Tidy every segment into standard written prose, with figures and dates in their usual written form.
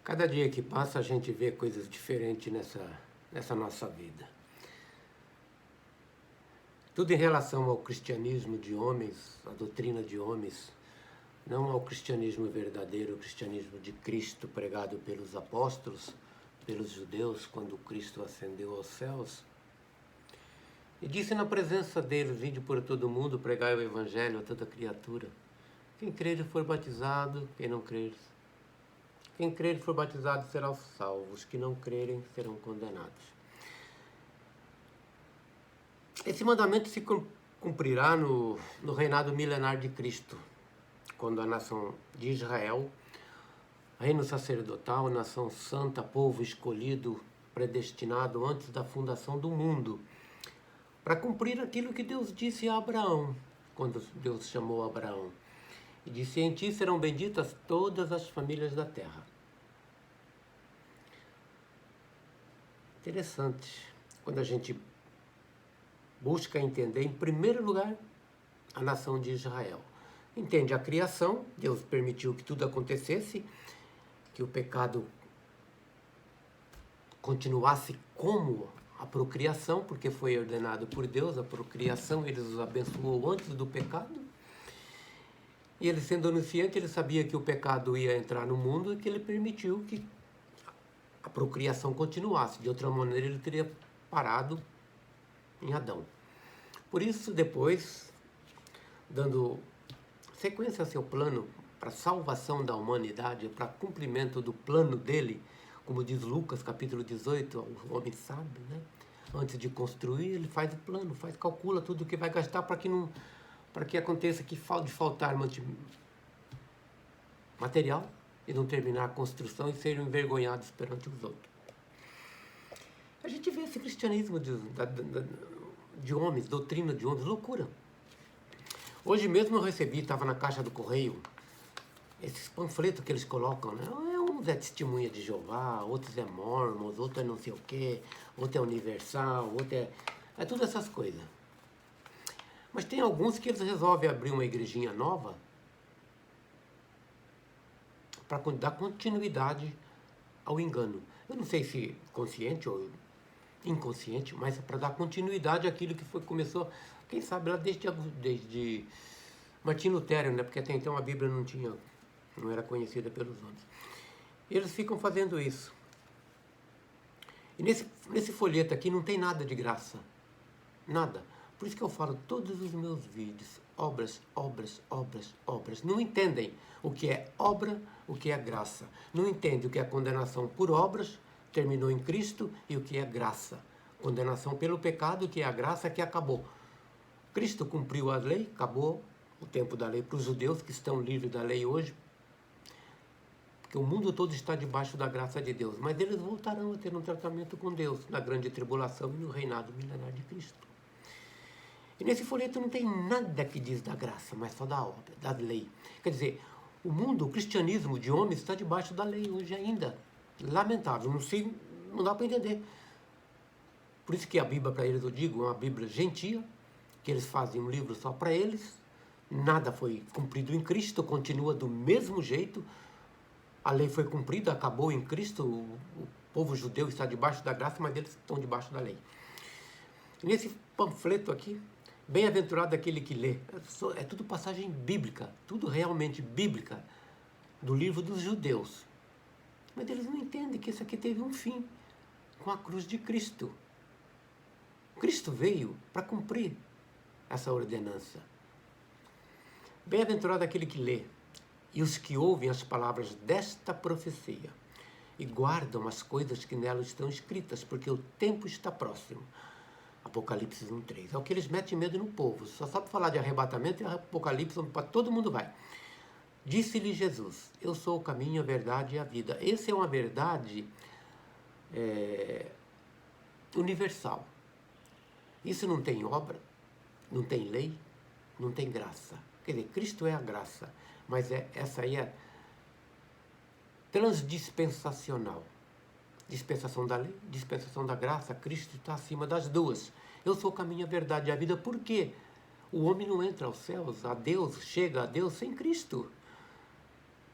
Cada dia que passa a gente vê coisas diferentes nessa nossa vida. Tudo em relação ao cristianismo de homens, a doutrina de homens, não ao cristianismo verdadeiro, o cristianismo de Cristo pregado pelos apóstolos, pelos judeus, quando Cristo ascendeu aos céus. E disse na presença deles: vinde por todo mundo, pregai o evangelho a toda criatura. Quem crer e for batizado, quem não crer. Quem crer e for batizado será salvo, os que não crerem serão condenados. Esse mandamento se cumprirá no reinado milenar de Cristo, quando a nação de Israel, reino sacerdotal, nação santa, povo escolhido, predestinado antes da fundação do mundo, para cumprir aquilo que Deus disse a Abraão, quando Deus chamou Abraão. E disse: em ti serão benditas todas as famílias da terra. Interessante, quando a gente busca entender, em primeiro lugar, a nação de Israel. Entende a criação, Deus permitiu que tudo acontecesse, que o pecado continuasse como a procriação, porque foi ordenado por Deus, a procriação, ele os abençoou antes do pecado. E ele, sendo onisciente, ele sabia que o pecado ia entrar no mundo e que ele permitiu que a procriação continuasse. De outra maneira, ele teria parado em Adão. Por isso, depois, dando sequência ao seu plano para a salvação da humanidade, para cumprimento do plano dele, como diz Lucas, capítulo 18, o homem sabe, né? Antes de construir, ele faz o plano, calcula tudo o que vai gastar para que aconteça que de faltar material e não terminar a construção e serem envergonhados perante os outros. A gente vê esse cristianismo de homens, doutrina de homens, loucura. Hoje mesmo eu recebi, estava na caixa do correio, esses panfletos que eles colocam, né? Uns é testemunha de Jeová, outros é Mormons, outro é não sei o quê, outro é Universal, outro é tudo essas coisas. Mas tem alguns que eles resolvem abrir uma igrejinha nova para dar continuidade ao engano. Eu não sei se consciente ou inconsciente, mas é para dar continuidade àquilo que começou, quem sabe, lá desde Martim Lutero, né? Porque até então a Bíblia não era conhecida pelos homens. E eles ficam fazendo isso. E nesse folheto aqui não tem nada de graça. Nada. Por isso que eu falo todos os meus vídeos, obras, obras, obras, obras. Não entendem o que é obra, o que é graça. Não entendem o que é condenação por obras, terminou em Cristo, e o que é graça. Condenação pelo pecado, que é a graça que acabou. Cristo cumpriu a lei, acabou o tempo da lei para os judeus que estão livres da lei hoje, porque o mundo todo está debaixo da graça de Deus. Mas eles voltarão a ter um tratamento com Deus na grande tribulação e no reinado milenar de Cristo. E nesse folheto não tem nada que diz da graça, mas só da obra, da lei. Quer dizer, o mundo, o cristianismo de homens está debaixo da lei hoje ainda. Lamentável, não dá para entender. Por isso que a Bíblia para eles, eu digo, é uma Bíblia gentia, que eles fazem um livro só para eles. Nada foi cumprido em Cristo, continua do mesmo jeito. A lei foi cumprida, acabou em Cristo, o povo judeu está debaixo da graça, mas eles estão debaixo da lei. E nesse panfleto aqui, bem-aventurado aquele que lê. É tudo passagem bíblica, tudo realmente bíblica, do livro dos judeus. Mas eles não entendem que isso aqui teve um fim, com a cruz de Cristo. Cristo veio para cumprir essa ordenança. Bem-aventurado aquele que lê, e os que ouvem as palavras desta profecia, e guardam as coisas que nela estão escritas, porque o tempo está próximo. Apocalipse 1:3. É o que eles metem medo no povo. Só sabe falar de arrebatamento e Apocalipse, onde para todo mundo vai. Disse-lhe Jesus: eu sou o caminho, a verdade e a vida. Essa é uma verdade universal. Isso não tem obra, não tem lei, não tem graça. Quer dizer, Cristo é a graça, mas essa aí é transdispensacional. Dispensação da lei, dispensação da graça, Cristo está acima das duas. Eu sou o caminho, a verdade e a vida. Por quê? O homem não entra aos céus, chega a Deus sem Cristo.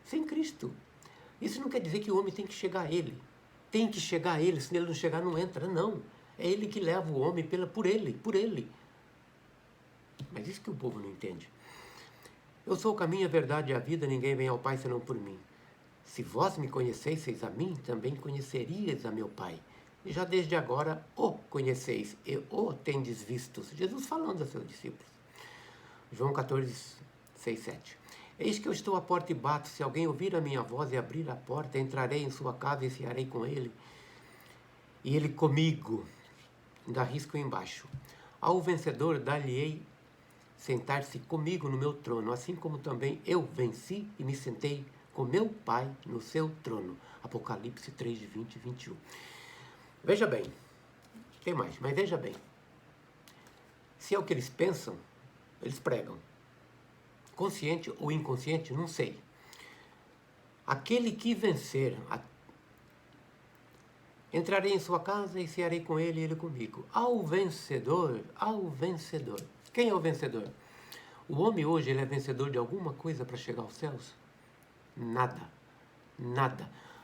Sem Cristo. Isso não quer dizer que o homem tem que chegar a ele. Tem que chegar a ele, se ele não chegar, não entra. Não. É ele que leva o homem por ele. Mas isso que o povo não entende. Eu sou o caminho, a verdade e a vida, ninguém vem ao Pai senão por mim. Se vós me conhecesseis a mim, também conheceríeis a meu Pai. E já desde agora o conheceis e o tendes vistos. Jesus falando a seus discípulos. João 14, 6, 7. Eis que eu estou à porta e bato. Se alguém ouvir a minha voz e abrir a porta, entrarei em sua casa e cearei com ele. E ele comigo. Ainda risco embaixo. Ao vencedor dar-lhe-ei sentar-se comigo no meu trono, assim como também eu venci e me sentei com meu Pai no seu trono. Apocalipse 3, 20 e 21. Veja bem, tem mais, mas veja bem. Se é o que eles pensam, eles pregam. Consciente ou inconsciente, não sei. Aquele que vencer, entrarei em sua casa e cearei com ele e ele comigo. Ao vencedor. Quem é o vencedor? O homem hoje ele é vencedor de alguma coisa para chegar aos céus? Nada.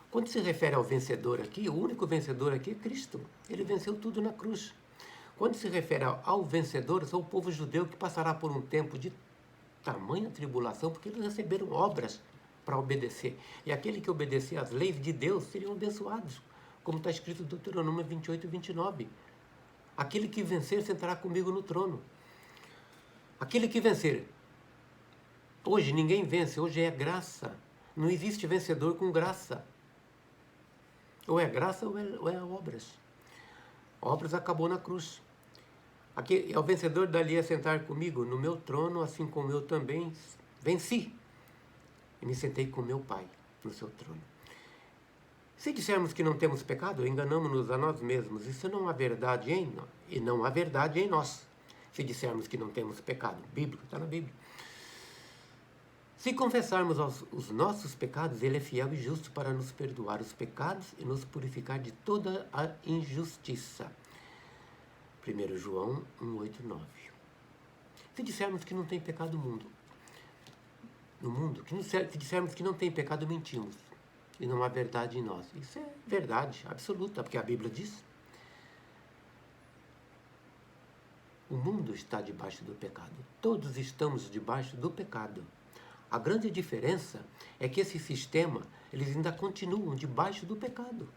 Quando se refere ao vencedor aqui, o único vencedor aqui é Cristo. Ele venceu tudo na cruz. Quando se refere ao vencedor, são o povo judeu que passará por um tempo de tamanha tribulação, porque eles receberam obras para obedecer. E aquele que obedecer às leis de Deus seriam abençoados, como está escrito em Deuteronômio 28 e 29. Aquele que vencer sentará comigo no trono. Aquele que vencer. Hoje ninguém vence, hoje é graça. Não existe vencedor com graça. Ou é graça ou é obras. Obras acabou na cruz. Aqui é o vencedor dali a sentar comigo no meu trono, assim como eu também venci. E me sentei com meu Pai no seu trono. Se dissermos que não temos pecado, enganamos-nos a nós mesmos. Isso não há verdade em nós, e não há verdade em nós. Se dissermos que não temos pecado, bíblico, está na Bíblia. Se confessarmos os nossos pecados, Ele é fiel e justo para nos perdoar os pecados e nos purificar de toda a injustiça. 1 João 1, 8, 9. Se dissermos que não tem pecado no mundo, se dissermos que não tem pecado, mentimos. E não há verdade em nós. Isso é verdade absoluta, porque a Bíblia diz. O mundo está debaixo do pecado. Todos estamos debaixo do pecado. A grande diferença é que esse sistema, eles ainda continuam debaixo do pecado.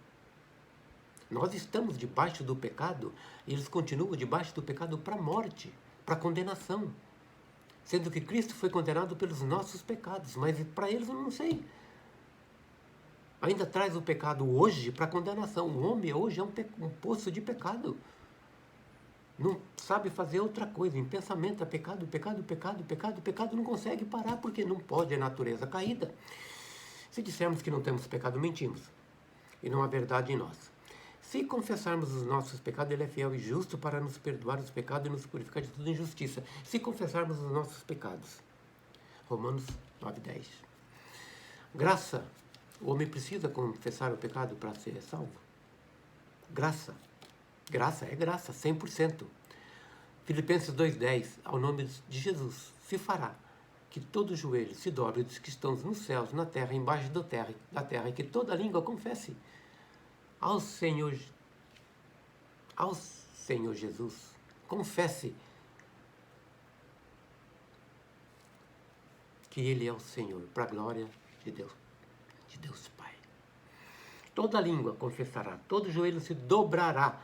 Nós estamos debaixo do pecado e eles continuam debaixo do pecado para a morte, para a condenação. Sendo que Cristo foi condenado pelos nossos pecados, mas para eles eu não sei. Ainda traz o pecado hoje para a condenação. O homem hoje é um poço de pecado. Não sabe fazer outra coisa. Em pensamento é pecado, não consegue parar porque não pode, é natureza caída. Se dissermos que não temos pecado, mentimos. E não há verdade em nós. Se confessarmos os nossos pecados, Ele é fiel e justo para nos perdoar os pecados e nos purificar de toda injustiça. Se confessarmos os nossos pecados. Romanos 9, 10. Graça. O homem precisa confessar o pecado para ser salvo? Graça. Graça é graça, 100%. Filipenses 2,10, ao nome de Jesus, se fará que todo joelho se dobre dos que estão nos céus, na terra, embaixo da terra, e que toda língua confesse ao Senhor Jesus. Confesse que Ele é o Senhor, para a glória de Deus Pai. Toda língua confessará, todo joelho se dobrará.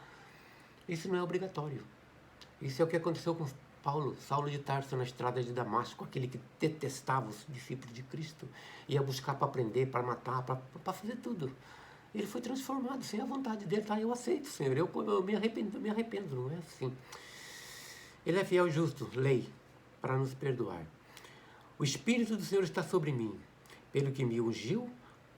Isso não é obrigatório. Isso é o que aconteceu com Saulo de Tarso na estrada de Damasco, aquele que detestava os discípulos de Cristo, ia buscar para prender, para matar, para fazer tudo. Ele foi transformado, sem a vontade dele, tá? Eu aceito, Senhor, eu me arrependo, não é assim. Ele é fiel e justo, lei, para nos perdoar. O Espírito do Senhor está sobre mim, pelo que me ungiu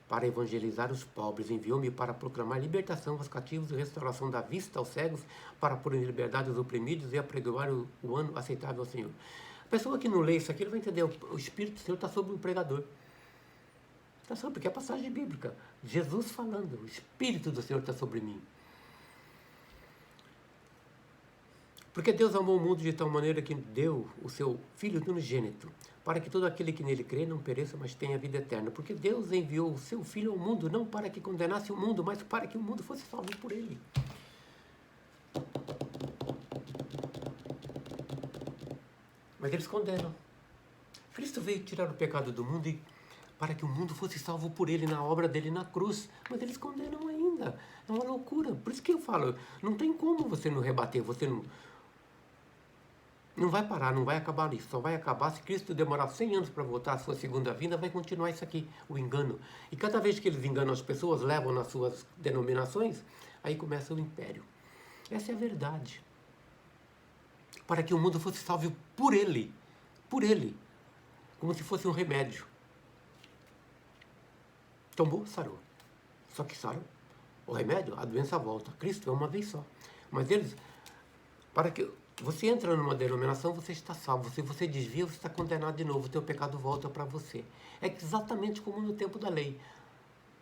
para evangelizar os pobres, enviou-me para proclamar libertação aos cativos e restauração da vista aos cegos, para pôr em liberdade os oprimidos e apregoar o ano aceitável ao Senhor. A pessoa que não lê isso aqui, ele vai entender, o Espírito do Senhor está sobre o pregador. Está sobre, porque é a passagem bíblica. Jesus falando, o Espírito do Senhor está sobre mim. Porque Deus amou o mundo de tal maneira que deu o seu Filho unigênito, para que todo aquele que nele crê não pereça, mas tenha vida eterna. Porque Deus enviou o seu Filho ao mundo, não para que condenasse o mundo, mas para que o mundo fosse salvo por ele. Mas eles condenam. Cristo veio tirar o pecado do mundo para que o mundo fosse salvo por ele, na obra dele na cruz. Mas eles condenam ainda. É uma loucura. Por isso que eu falo, não tem como você não rebater, você não vai parar, não vai acabar nisso. Só vai acabar se Cristo demorar 100 anos para voltar à sua segunda vinda, vai continuar isso aqui, o engano. E cada vez que eles enganam as pessoas, levam nas suas denominações, aí começa o império. Essa é a verdade. Para que o mundo fosse salvo por ele, como se fosse um remédio. Tomou, sarou. Só que sarou. O remédio, a doença volta. Cristo é uma vez só. Mas eles, para que você entra numa denominação, você está salvo. Se você desvia, você está condenado de novo. O teu pecado volta para você. É exatamente como no tempo da lei.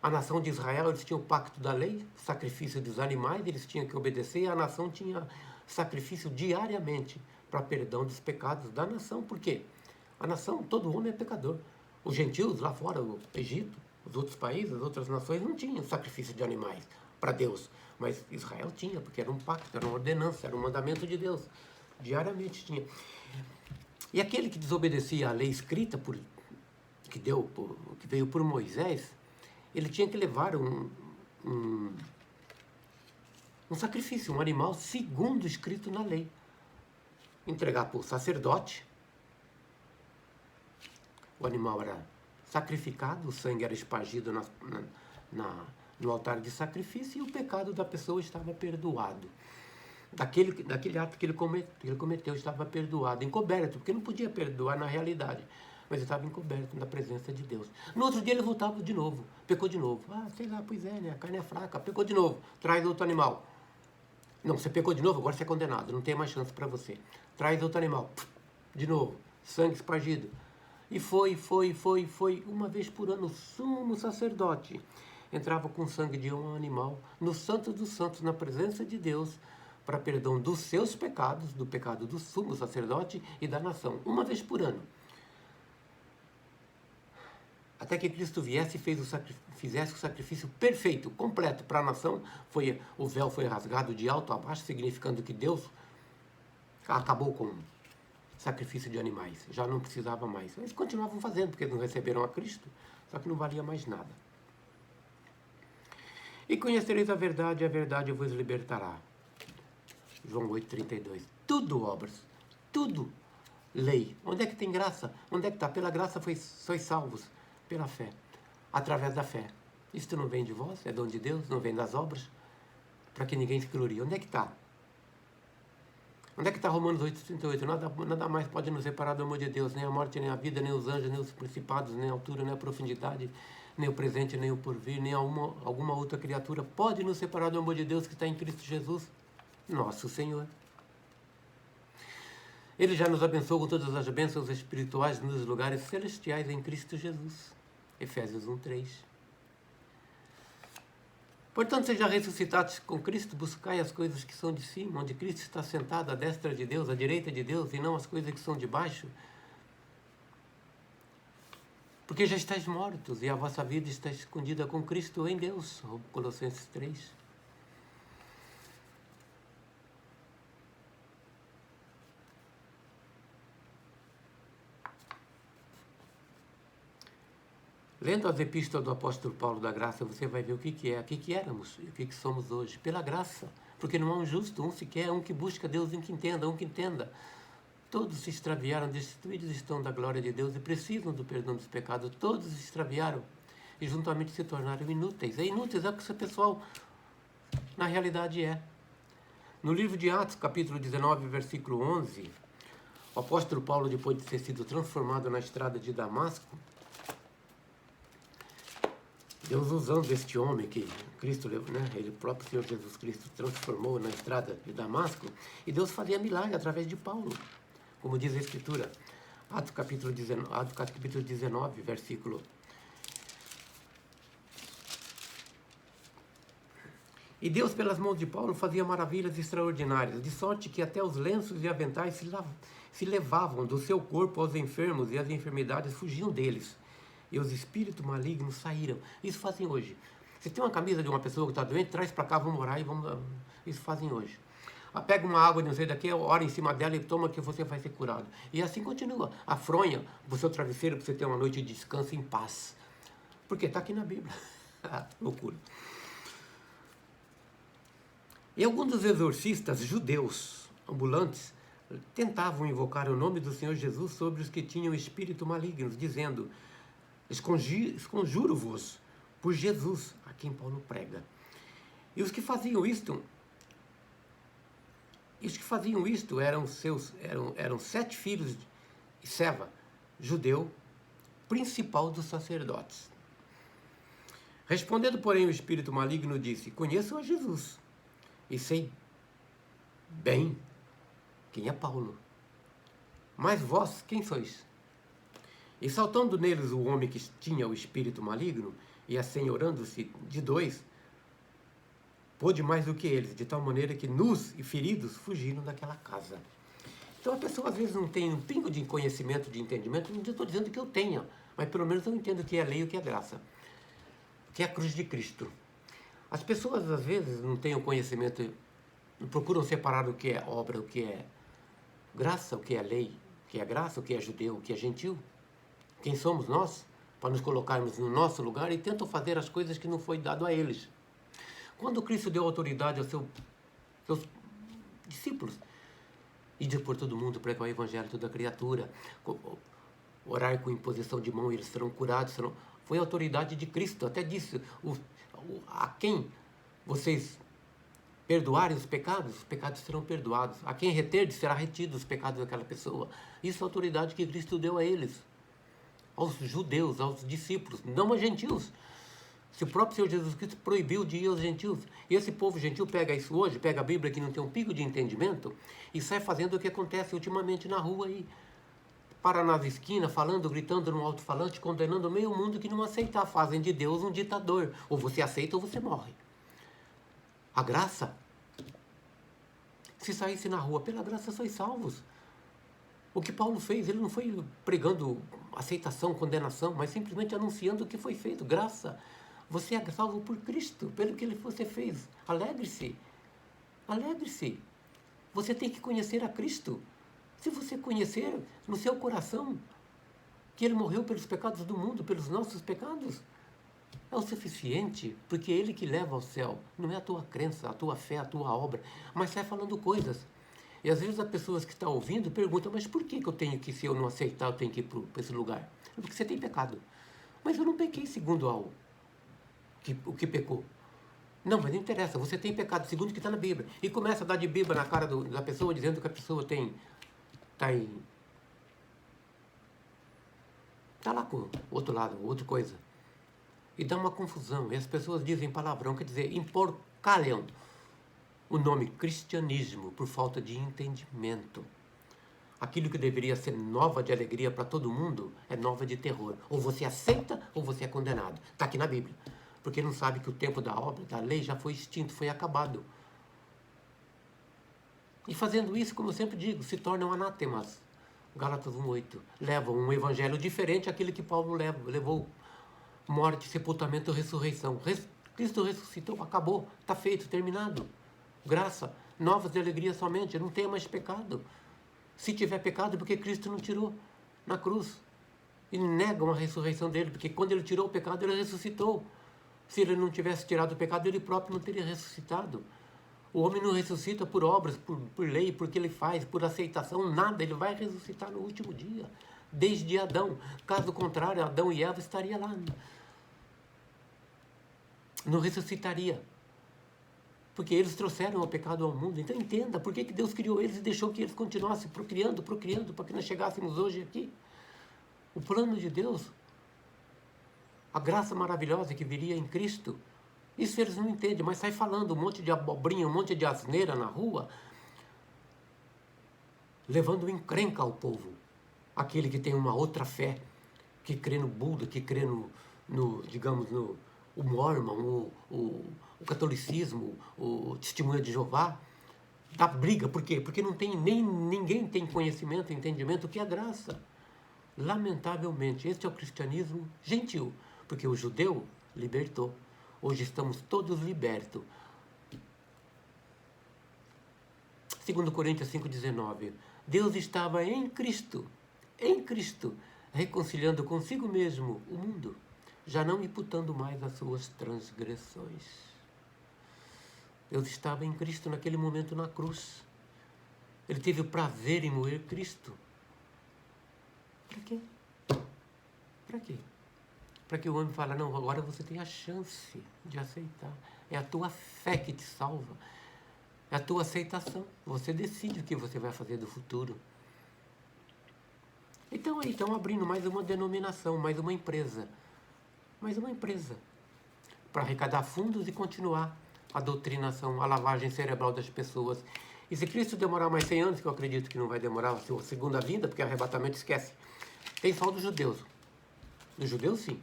A nação de Israel, eles tinham o pacto da lei, sacrifício dos animais, eles tinham que obedecer, e a nação tinha sacrifício diariamente para perdão dos pecados da nação. Por quê? A nação, todo homem é pecador. Os gentios lá fora, o Egito, os outros países, as outras nações não tinham sacrifício de animais para Deus. Mas Israel tinha, porque era um pacto, era uma ordenança, era um mandamento de Deus. Diariamente tinha. E aquele que desobedecia à lei escrita, que veio por Moisés, ele tinha que levar um sacrifício, um animal segundo escrito na lei. Entregar para o sacerdote. O animal era sacrificado, o sangue era espargido no altar de sacrifício e o pecado da pessoa estava perdoado. Daquele ato que ele cometeu estava perdoado, encoberto, porque não podia perdoar na realidade, mas estava encoberto na presença de Deus. No outro dia ele voltava de novo, pecou de novo. Sei lá, pois é, né? A carne é fraca, pecou de novo, traz outro animal. Não, você pecou de novo, agora você é condenado, não tem mais chance para você. Traz outro animal, de novo, sangue espargido. E foi, uma vez por ano, o sumo sacerdote entrava com o sangue de um animal no Santo dos Santos, na presença de Deus, para perdão dos seus pecados, do pecado do sumo sacerdote e da nação, uma vez por ano. Até que Cristo viesse e fizesse o sacrifício perfeito, completo para a nação. O véu foi rasgado de alto a baixo, significando que Deus acabou com o sacrifício de animais. Já não precisava mais. Eles continuavam fazendo, porque eles não receberam a Cristo, só que não valia mais nada. E conhecereis a verdade vos libertará. João 8,32. Tudo obras, tudo lei. Onde é que tem graça? Onde é que está? Pela graça sois salvos, pela fé, através da fé. Isto não vem de vós, é dom de Deus, não vem das obras, para que ninguém se glorie. Onde é que está? Onde é que está Romanos 8,38? Nada mais pode nos separar do amor de Deus, nem a morte, nem a vida, nem os anjos, nem os principados, nem a altura, nem a profundidade, nem o presente, nem o porvir, nem alguma outra criatura pode nos separar do amor de Deus que está em Cristo Jesus, nosso Senhor. Ele já nos abençoou com todas as bênçãos espirituais nos lugares celestiais em Cristo Jesus. Efésios 1,3. Portanto, sejam ressuscitados com Cristo, buscai as coisas que são de cima, onde Cristo está sentado à destra de Deus, à direita de Deus, e não as coisas que são de baixo. Porque já estáis mortos, e a vossa vida está escondida com Cristo em Deus. Colossenses 3. Lendo as epístolas do apóstolo Paulo da Graça, você vai ver o que éramos e o que somos hoje. Pela graça. Porque não há um justo, um sequer, um que busca Deus, um que entenda. Todos se extraviaram, destituídos estão da glória de Deus e precisam do perdão dos pecados. Todos se extraviaram e juntamente se tornaram inúteis. Inúteis é o que esse pessoal, na realidade, é. No livro de Atos, capítulo 19, versículo 11, o apóstolo Paulo, depois de ter sido transformado na estrada de Damasco, Deus usando este homem que Cristo, ele, o próprio Senhor Jesus Cristo, transformou na estrada de Damasco, e Deus fazia milagre através de Paulo, como diz a Escritura. Atos capítulo 19, versículo. E Deus, pelas mãos de Paulo, fazia maravilhas extraordinárias, de sorte que até os lenços e aventais se levavam do seu corpo aos enfermos e as enfermidades fugiam deles. E os espíritos malignos saíram. Isso fazem hoje. Se tem uma camisa de uma pessoa que está doente, traz para cá, vamos orar e vamos... Isso fazem hoje. Pega uma água de não sei daqui, ora em cima dela e toma que você vai ser curado. E assim continua. Afronha o seu travesseiro para você ter uma noite de descanso em paz. Porque está aqui na Bíblia. Loucura. E alguns dos exorcistas judeus ambulantes tentavam invocar o nome do Senhor Jesus sobre os que tinham espírito malignos, dizendo: esconjuro-vos por Jesus, a quem Paulo prega. E os que faziam isto eram 7 filhos de Seva, judeu, principal dos sacerdotes. Respondendo, porém, o espírito maligno disse: conheço a Jesus e sei bem quem é Paulo. Mas vós, quem sois? E saltando neles o homem que tinha o espírito maligno, e assenhorando-se de 2, pôde mais do que eles, de tal maneira que nus e feridos fugiram daquela casa. Então a pessoa às vezes não tem um pingo de conhecimento, de entendimento, não estou dizendo que eu tenha, mas pelo menos eu entendo o que é lei e o que é graça, o que é a cruz de Cristo. As pessoas às vezes não têm o conhecimento, não procuram separar o que é obra, o que é graça, o que é lei, o que é graça, o que é judeu, o que é gentil. Quem somos nós para nos colocarmos no nosso lugar e tentam fazer as coisas que não foi dado a eles. Quando Cristo deu autoridade aos seus discípulos, ide por todo mundo, pregar o evangelho a toda criatura, orar com imposição de mão, eles serão curados, foi a autoridade de Cristo. Até disse: a quem vocês perdoarem os pecados serão perdoados. A quem reter, será retido os pecados daquela pessoa. Isso é a autoridade que Cristo deu a eles, aos judeus, aos discípulos, não aos gentios. Se o próprio Senhor Jesus Cristo proibiu de ir aos gentios. E esse povo gentil pega isso hoje, pega a Bíblia que não tem um pico de entendimento e sai fazendo o que acontece ultimamente na rua aí. Para nas esquinas, falando, gritando no alto-falante, condenando meio mundo que não aceita. Fazem de Deus um ditador. Ou você aceita ou você morre. A graça, se saísse na rua, pela graça sois salvos. O que Paulo fez, ele não foi pregando aceitação, condenação, mas simplesmente anunciando o que foi feito, graça. Você é salvo por Cristo, pelo que você fez. Alegre-se. Alegre-se. Você tem que conhecer a Cristo. Se você conhecer no seu coração que Ele morreu pelos pecados do mundo, pelos nossos pecados, é o suficiente, porque é Ele que leva ao céu. Não é a tua crença, a tua fé, a tua obra, mas sai falando coisas. E às vezes as pessoas que estão ouvindo perguntam: mas por que eu tenho que, se eu não aceitar, eu tenho que ir para esse lugar? Porque você tem pecado. Mas eu não pequei segundo o que pecou. Não, mas não interessa, você tem pecado segundo o que está na Bíblia. E começa a dar de Bíblia na cara da pessoa, dizendo que a pessoa está lá com o outro lado, outra coisa. E dá uma confusão. E as pessoas dizem palavrão, quer dizer, emporcalham o nome cristianismo por falta de entendimento. Aquilo que deveria ser nova de alegria para todo mundo é nova de terror. Ou você aceita ou você é condenado. Está aqui na Bíblia. Porque não sabe que o tempo da obra, da lei, já foi extinto, foi acabado. E fazendo isso, como eu sempre digo, se tornam anátemas. Gálatas 1:8. Levam um evangelho diferente àquele que Paulo levou. Morte, sepultamento, ressurreição. Cristo ressuscitou, acabou, está feito, terminado. Graça, novas de alegria somente, não tem mais pecado. Se tiver pecado, porque Cristo não tirou na cruz. E negam a ressurreição dele, porque quando ele tirou o pecado, ele ressuscitou. Se ele não tivesse tirado o pecado, ele próprio não teria ressuscitado. O homem não ressuscita por obras, por lei, por que ele faz, por aceitação, nada. Ele vai ressuscitar no último dia, desde Adão. Caso contrário, Adão e Eva estariam lá. Não ressuscitaria. Porque eles trouxeram o pecado ao mundo. Então entenda, por que Deus criou eles e deixou que eles continuassem procriando, para que nós chegássemos hoje aqui. O plano de Deus, a graça maravilhosa que viria em Cristo, isso eles não entendem, mas sai falando um monte de abobrinha, um monte de asneira na rua, levando encrenca ao povo. Aquele que tem uma outra fé, que crê no Buda, que crê digamos, no Mormon, o catolicismo, o testemunho de Jeová, da briga. Por quê? Porque não tem ninguém tem conhecimento, entendimento, o que é graça. Lamentavelmente, este é o cristianismo gentil, porque o judeu libertou. Hoje estamos todos libertos. 2 Coríntios 5,19. Deus estava em Cristo, reconciliando consigo mesmo o mundo, já não imputando mais as suas transgressões. Deus estava em Cristo naquele momento na cruz. Ele teve o prazer em moer Cristo. Para quê? Para quê? Para que o homem fale, não, agora você tem a chance de aceitar. É a tua fé que te salva. É a tua aceitação. Você decide o que você vai fazer do futuro. Então aí estão abrindo mais uma denominação, mais uma empresa. Mais uma empresa. Para arrecadar fundos e continuar a doutrinação, a lavagem cerebral das pessoas. E se Cristo demorar mais 100 anos, que eu acredito que não vai demorar, a sua segunda vinda, porque arrebatamento esquece. Tem só dos judeus. Dos judeus, sim.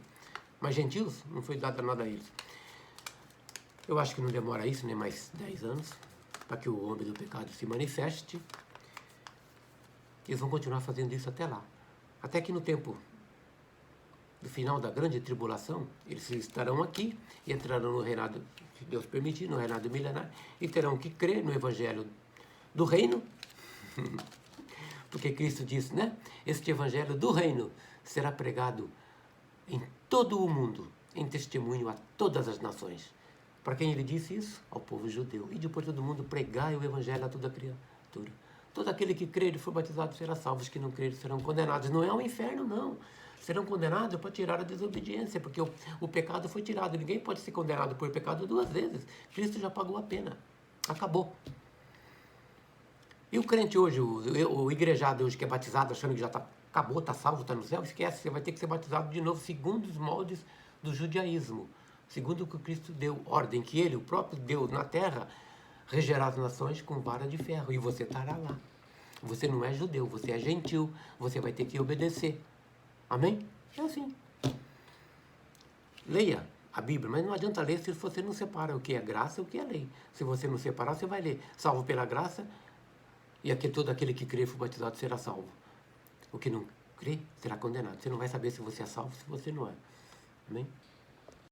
Mas gentios, não foi dado nada a eles. Eu acho que não demora isso, nem mais 10 anos, para que o homem do pecado se manifeste. Eles vão continuar fazendo isso até lá. Até que no tempo do final da grande tribulação, eles estarão aqui e entrarão no reinado, se Deus permitir, no reinado milenar, e terão que crer no evangelho do reino, porque Cristo disse, né? Este evangelho do reino será pregado em todo o mundo, em testemunho a todas as nações. Para quem ele disse isso? Ao povo judeu. E depois todo mundo pregai o evangelho a toda criatura. Todo aquele que crer e for batizado será salvo, os que não crerem serão condenados. Não é ao inferno, não. Serão condenados para tirar a desobediência, porque o pecado foi tirado. Ninguém pode ser condenado por pecado 2 vezes. Cristo já pagou a pena. Acabou. E o crente hoje, o igrejado hoje que é batizado, achando que já acabou, está salvo, está no céu, esquece, você vai ter que ser batizado de novo, segundo os moldes do judaísmo. Segundo o que Cristo deu ordem, que ele, o próprio Deus na terra, regerá as nações com vara de ferro, e você estará lá. Você não é judeu, você é gentil, você vai ter que obedecer. Amém? É assim. Leia a Bíblia, mas não adianta ler se você não separa o que é graça e o que é lei. Se você não separar, você vai ler salvo pela graça, e aqui todo aquele que crê e for batizado será salvo. O que não crê será condenado. Você não vai saber se você é salvo, se você não é. Amém?